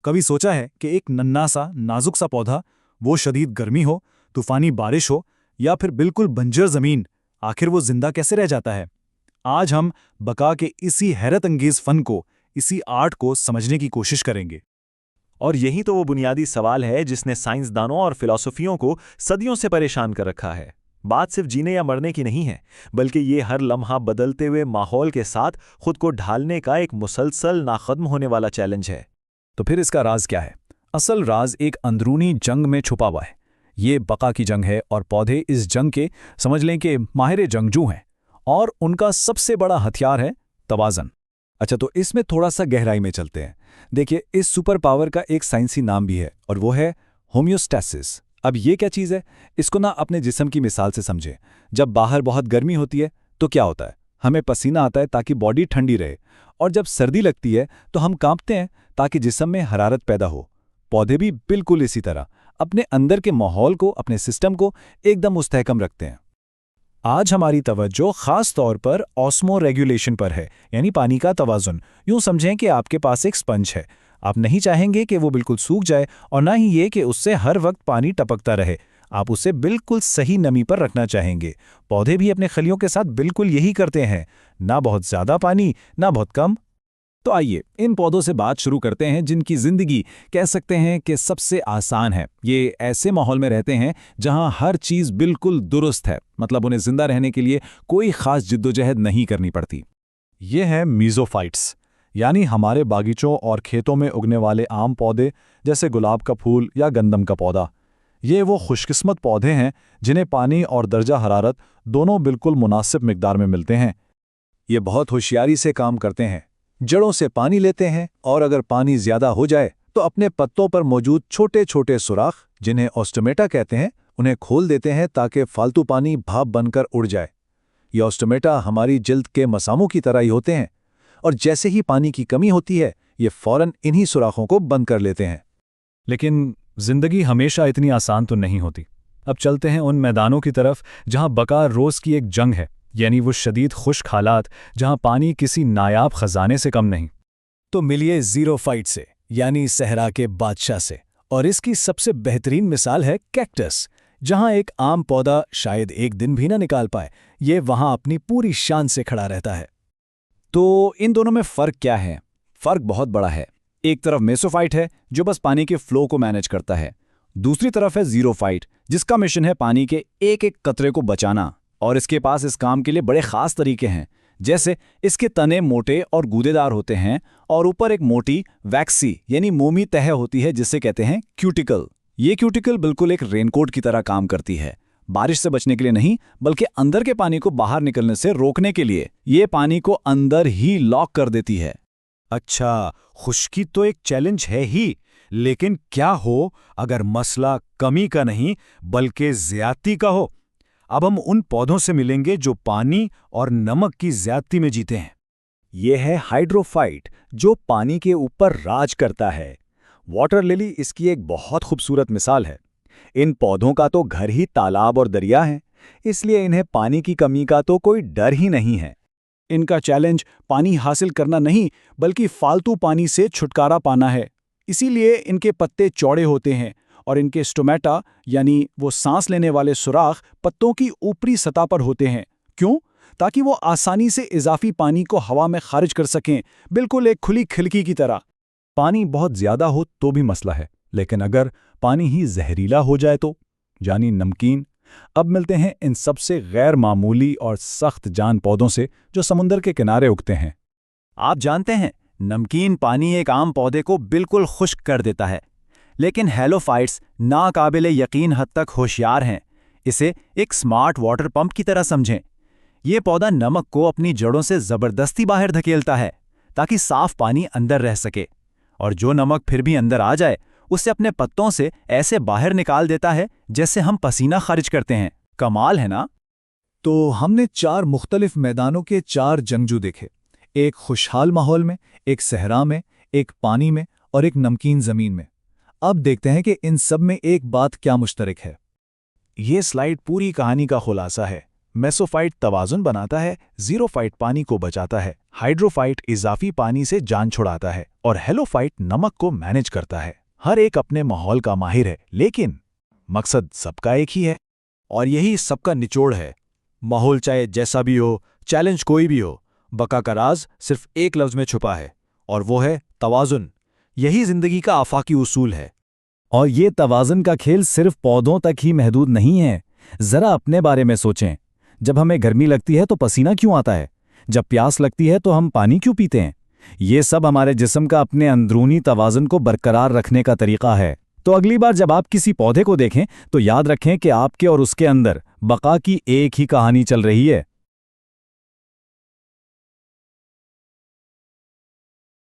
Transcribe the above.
कभी सोचा है कि एक नन्हा सा नाजुक सा पौधा, वो शदीद गर्मी हो, तूफानी बारिश हो या फिर बिल्कुल बंजर जमीन, आखिर वो जिंदा कैसे रह जाता है? आज हम बका के इसी हैरत अंगेज फन को, इसी आर्ट को समझने की कोशिश करेंगे। और यही तो वो बुनियादी सवाल है जिसने साइंसदानों और फिलॉसफियों को सदियों से परेशान कर रखा है। बात सिर्फ जीने या मरने की नहीं है, बल्कि ये हर लम्हा बदलते हुए माहौल के साथ खुद को ढालने का एक मुसलसल नाखत्म होने वाला चैलेंज है। तो फिर इसका राज क्या है? असल राज एक अंदरूनी जंग में छुपा हुआ है। ये बका की जंग है और पौधे इस जंग के, समझ लें कि माहिर जंगजू हैं, और उनका सबसे बड़ा हथियार है तवाज़न। अच्छा, तो इसमें थोड़ा सा गहराई में चलते हैं। देखिए, इस सुपर पावर का एक साइंसी नाम भी है और वो है होम्योस्टैसिस। अब ये क्या चीज़ है? इसको ना अपने जिस्म की मिसाल से समझें। जब बाहर बहुत गर्मी होती है तो क्या होता है? हमें पसीना आता है ताकि बॉडी ठंडी रहे, और जब सर्दी लगती है तो हम कांपते हैं ताकि जिस्म में हरारत पैदा हो। पौधे भी बिल्कुल इसी तरह अपने अंदर के माहौल को, अपने सिस्टम को एकदम मुस्तहकम रखते हैं। आज हमारी तवज्जो खास तौर पर ऑस्मो रेगुलेशन पर है, यानी पानी का तवाज़ुन। यूं समझें कि आपके पास एक स्पंज है। आप नहीं चाहेंगे कि वो बिल्कुल सूख जाए और ना ही ये कि उससे हर वक्त पानी टपकता रहे। आप उसे बिल्कुल सही नमी पर रखना चाहेंगे। पौधे भी अपने खलियों के साथ बिल्कुल यही करते हैं, ना बहुत ज़्यादा पानी, ना बहुत कम। तो आइए इन पौधों से बात शुरू करते हैं जिनकी ज़िंदगी कह सकते हैं कि सबसे आसान है। ये ऐसे माहौल में रहते हैं जहां हर चीज़ बिल्कुल दुरुस्त है, मतलब उन्हें जिंदा रहने के लिए कोई खास जिद्दोजहद नहीं करनी पड़ती। ये हैं मीज़ोफाइट्स, यानी हमारे बागीचों और खेतों में उगने वाले आम पौधे, जैसे गुलाब का फूल या गंदम का पौधा। ये वो खुशकिस्मत पौधे हैं जिन्हें पानी और दर्जा हरारत दोनों बिल्कुल मुनासिब मिकदार में मिलते हैं। ये बहुत होशियारी से काम करते हैं। जड़ों से पानी लेते हैं और अगर पानी ज्यादा हो जाए तो अपने पत्तों पर मौजूद छोटे छोटे सुराख, जिन्हें ऑस्टोमेटा कहते हैं, उन्हें खोल देते हैं ताकि फालतू पानी भाप बनकर उड़ जाए। ये ऑस्टोमेटा हमारी जिल्द के मसामों की तरह ही होते हैं, और जैसे ही पानी की कमी होती है ये फौरन इन्हीं सुराखों को बंद कर लेते हैं। लेकिन जिंदगी हमेशा इतनी आसान तो नहीं होती। अब चलते हैं उन मैदानों की तरफ जहां बका रोज की एक जंग है, यानी वो शदीद खुश्क हालात जहां पानी किसी नायाब खजाने से कम नहीं। तो मिलिए ज़ीरोफाइट से, यानी सहरा के बादशाह से, और इसकी सबसे बेहतरीन मिसाल है कैक्टस। जहां एक आम पौधा शायद एक दिन भी ना निकाल पाए, ये वहां अपनी पूरी शान से खड़ा रहता है। तो इन दोनों में फ़र्क क्या है? फ़र्क बहुत बड़ा है। एक तरफ मेसोफाइट है जो बस पानी के फ्लो को मैनेज करता है, दूसरी तरफ है ज़ीरोफाइट जिसका मिशन है पानी के एक एक कतरे को बचाना। और इसके पास इस काम के लिए बड़े ख़ास तरीके हैं, जैसे इसके तने मोटे और गूदेदार होते हैं और ऊपर एक मोटी वैक्सी यानी मोमी तह होती है जिसे कहते हैं क्यूटिकल। ये क्यूटिकल बिल्कुल एक रेनकोट की तरह काम करती है, बारिश से बचने के लिए नहीं बल्कि अंदर के पानी को बाहर निकलने से रोकने के लिए। ये पानी को अंदर ही लॉक कर देती है। अच्छा, खुश्की तो एक चैलेंज है ही, लेकिन क्या हो अगर मसला कमी का नहीं बल्कि ज्यादती का हो? अब हम उन पौधों से मिलेंगे जो पानी और नमक की ज्यादती में जीते हैं। ये है हाइड्रोफाइट जो पानी के ऊपर राज करता है। वाटर लिली इसकी एक बहुत खूबसूरत मिसाल है। इन पौधों का तो घर ही तालाब और दरिया है, इसलिए इन्हें पानी की कमी का तो कोई डर ही नहीं है। इनका चैलेंज पानी हासिल करना नहीं बल्कि फालतू पानी से छुटकारा पाना है। इसीलिए इनके पत्ते चौड़े होते हैं और इनके स्टोमेटा यानी वो सांस लेने वाले सुराख पत्तों की ऊपरी सतह पर होते हैं। क्यों? ताकि वो आसानी से इजाफी पानी को हवा में खारिज कर सकें, बिल्कुल एक खुली खिड़की की तरह। पानी बहुत ज्यादा हो तो भी मसला है, लेकिन अगर पानी ही जहरीला हो जाए तो, यानी नमकीन। अब मिलते हैं इन सबसे गैर मामूली और सख्त जान पौधों से जो समुंदर के किनारे उगते हैं। आप जानते हैं, नमकीन पानी एक आम पौधे को बिल्कुल खुश्क कर देता है, लेकिन हेलोफाइट्स नाकाबिले यकीन हद तक होशियार हैं। इसे एक स्मार्ट वाटर पंप की तरह समझें। ये पौधा नमक को अपनी जड़ों से जबरदस्ती बाहर धकेलता है ताकि साफ पानी अंदर रह सके, और जो नमक फिर भी अंदर आ जाए उसे अपने पत्तों से ऐसे बाहर निकाल देता है जैसे हम पसीना खारिज करते हैं। कमाल है ना? तो हमने 4 मुख्तलिफ मैदानों के 4 जंगजू देखे, एक खुशहाल माहौल में, एक सहरा में, एक पानी में और एक नमकीन जमीन में। अब देखते हैं कि इन सब में एक बात क्या मुश्तरक है। ये स्लाइड पूरी कहानी का खुलासा है। मेसोफाइट तवाज़ुन बनाता है, ज़ीरोफाइट पानी को बचाता है, हाइड्रोफाइट इजाफी पानी से जान छुड़ाता है और हेलोफाइट नमक को मैनेज करता है। हर एक अपने माहौल का माहिर है, लेकिन मकसद सबका एक ही है। और यही सबका निचोड़ है। माहौल चाहे जैसा भी हो, चैलेंज कोई भी हो, बका का राज सिर्फ एक लफ्ज में छुपा है, और वो है तवाज़ुन। यही जिंदगी का आफाकी उसूल है। और ये तवाज़ुन का खेल सिर्फ पौधों तक ही महदूद नहीं है। जरा अपने बारे में सोचें। जब हमें गर्मी लगती है तो पसीना क्यों आता है? जब प्यास लगती है तो हम पानी क्यों पीते हैं? ये सब हमारे जिस्म का अपने अंदरूनी तवाज़ुन को बरकरार रखने का तरीका है। तो अगली बार जब आप किसी पौधे को देखें तो याद रखें कि आपके और उसके अंदर बका की एक ही कहानी चल रही है।